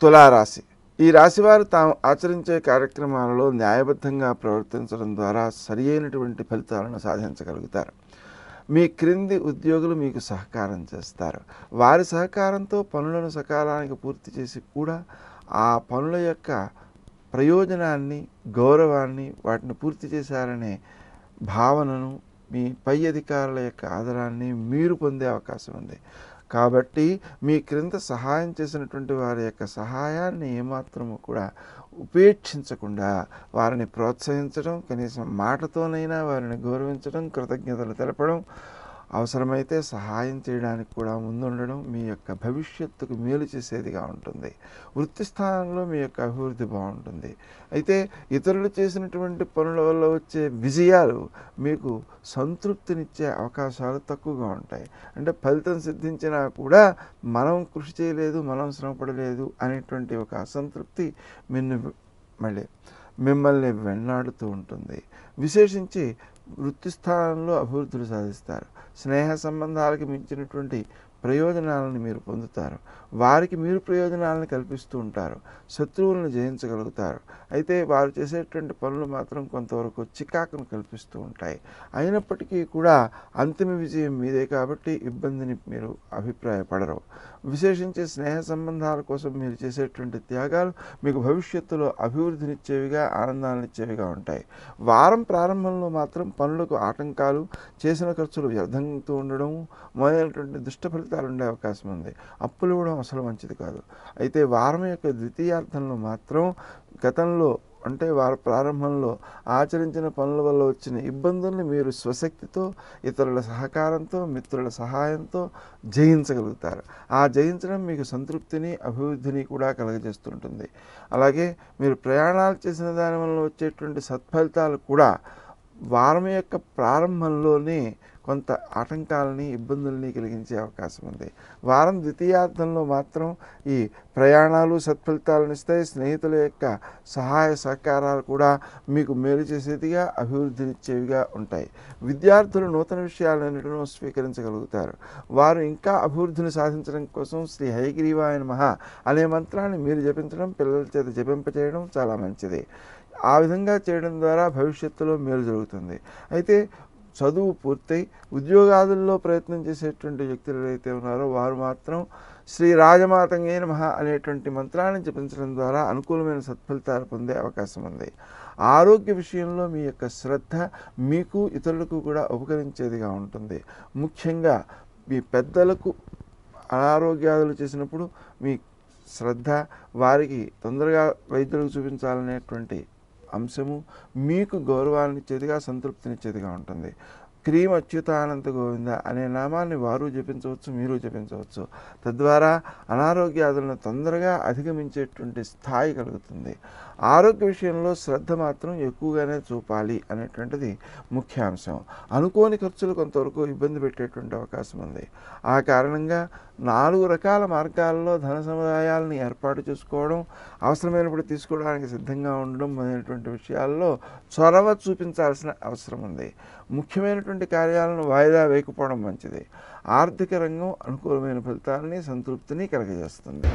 తులారాశి. ఈ రాశివారు తాము ఆచరించే కార్యక్రమాలలో న్యాయబద్ధంగా ప్రవర్తించడం ద్వారా సరియైనటువంటి ఫలితాలను సాధించగలుగుతారు. మీ క్రింది ఉద్యోగులు మీకు సహకారం చేస్తారు. వారి సహకారంతో పనులను సకాలానికి పూర్తి చేసి కూడా ఆ పనుల యొక్క ప్రయోజనాన్ని, గౌరవాన్ని, వాటిని పూర్తి చేశారనే భావనను, మీ పై అధికారుల యొక్క ఆదరాన్ని మీరు పొందే అవకాశం ఉంది. కాబట్టి మీ క్రింద సహాయం చేసినటువంటి వారి యొక్క సహాయాన్ని ఏమాత్రము కూడా ఉపేక్షించకుండా వారిని ప్రోత్సహించడం, కనీసం మాటతోనైనా వారిని గౌరవించడం, కృతజ్ఞతలు తెలపడం, అవసరమైతే సహాయం చేయడానికి కూడా ముందుండడం మీ యొక్క భవిష్యత్తుకు మేలు చేసేదిగా ఉంటుంది. వృత్తి స్థానంలో మీ యొక్క అభివృద్ధి బాగుంటుంది. అయితే ఇతరులు చేసినటువంటి పనుల వల్ల వచ్చే విజయాలు మీకు సంతృప్తినిచ్చే అవకాశాలు తక్కువగా ఉంటాయి. అంటే ఫలితం సిద్ధించినా కూడా మనం కృషి చేయలేదు, మనం శ్రమపడలేదు అనేటువంటి ఒక అసంతృప్తి మిమ్మల్ని వెన్నాడుతూ ఉంటుంది. విశేషించి వృత్తి స్థానంలో అభివృద్ధులు సాధిస్తారు. స్నేహ సంబంధాలకు మించినటువంటి ప్రయోజనాలను మీరు పొందుతారు. వారికి మీరు ప్రయోజనాలను కల్పిస్తూ ఉంటారు. శత్రువులను జయించగలుగుతారు. అయితే వారు చేసేటువంటి పనులు మాత్రం కొంతవరకు చికాకును కల్పిస్తూ ఉంటాయి. అయినప్పటికీ కూడా అంతిమ విజయం మీదే కాబట్టి ఇబ్బందిని మీరు అభిప్రాయపడరు. విశేషించి స్నేహ సంబంధాల కోసం మీరు చేసేటువంటి త్యాగాలు మీకు భవిష్యత్తులో అభివృద్ధినిచ్చేవిగా, ఆనందాన్నిచ్చేవిగా ఉంటాయి. వారం ప్రారంభంలో మాత్రం పనులకు ఆటంకాలు, చేసిన ఖర్చులు వ్యర్థంతో ఉండడం మొదలైనటువంటి దుష్ట ఫలితాలు ఉండే అవకాశం ఉంది. అప్పులు ఇవ్వడం అసలు మంచిది కాదు. అయితే వారం యొక్క ద్వితీయార్థంలో మాత్రం గతంలో అంటే వారి ప్రారంభంలో ఆచరించిన పనుల వల్ల వచ్చిన ఇబ్బందుల్ని మీరు స్వశక్తితో, ఇతరుల సహకారంతో, మిత్రుల సహాయంతో జయించగలుగుతారు. ఆ జయించడం మీకు సంతృప్తిని, అభివృద్ధిని కూడా కలుగజేస్తుంటుంది. అలాగే మీరు ప్రయాణాలు చేసిన దాని వల్ల వచ్చేటువంటి సత్ఫలితాలు కూడా వారం యొక్క ప్రారంభంలోనే కొంత ఆటంకాలని, ఇబ్బందుల్ని కలిగించే అవకాశం ఉంది. వారం ద్వితీయార్థంలో మాత్రం ఈ ప్రయాణాలు సత్ఫలితాలను ఇస్తాయి. స్నేహితుల యొక్క సహాయ సహకారాలు కూడా మీకు మేలు చేసేదిగా, అభివృద్ధినిచ్చేవిగా ఉంటాయి. విద్యార్థులు నూతన విషయాలన్నిటినూ స్వీకరించగలుగుతారు. వారు ఇంకా అభివృద్ధిని సాధించడం కోసం శ్రీ హయగ్రీవాయ నమః అనే మంత్రాన్ని మీరు జపించడం, పిల్లల చేత జపింపచేయడం చాలా మంచిది. ఆ విధంగా చేయడం ద్వారా భవిష్యత్తులో మేలు జరుగుతుంది. అయితే చదువు పూర్తయి ఉద్యోగాదుల్లో ప్రయత్నం చేసేటువంటి వ్యక్తులు ఎవరైతే ఉన్నారో వారు మాత్రం శ్రీ రాజమాతంగే నమః అనేటువంటి మంత్రాన్ని జపించడం ద్వారా అనుకూలమైన సత్ఫలితాలు పొందే అవకాశం ఉంది. ఆరోగ్య విషయంలో మీ యొక్క శ్రద్ధ మీకు, ఇతరులకు కూడా ఉపకరించేదిగా ఉంటుంది. ముఖ్యంగా మీ పెద్దలకు అనారోగ్యాదులు చేసినప్పుడు మీ శ్రద్ధ, వారికి తొందరగా వైద్యులకు చూపించాలనేటువంటి అంశము మీకు గౌరవాన్నిచ్చేదిగా, సంతృప్తినిచ్చేదిగా ఉంటుంది. క్రీం అచ్యుతానంత గోవింద అనే నామాన్ని వారు జపించవచ్చు, మీరు జపించవచ్చు. తద్వారా అనారోగ్యాదులను తొందరగా అధిగమించేటువంటి స్థాయి కలుగుతుంది. ఆరోగ్య విషయంలో శ్రద్ధ మాత్రం ఎక్కువగానే చూపాలి అనేటువంటిది ముఖ్యాంశం. అనుకోని ఖర్చులు కొంతవరకు ఇబ్బంది పెట్టేటువంటి అవకాశం ఉంది. ఆ కారణంగా 4 రకాల మార్గాల్లో ధన సముదాయాలను ఏర్పాటు చేసుకోవడం, అవసరమైనప్పుడు తీసుకోవడానికి సిద్ధంగా ఉండడం మొదలైనటువంటి విషయాల్లో చొరవ చూపించాల్సిన అవసరం ఉంది. ముఖ్యమైనటువంటి కార్యాలను వాయిదా వేయకపోవడం మంచిది. ఆర్థిక రంగం అనుకూలమైన ఫలితాలని, సంతృప్తిని కలగజేస్తుంది.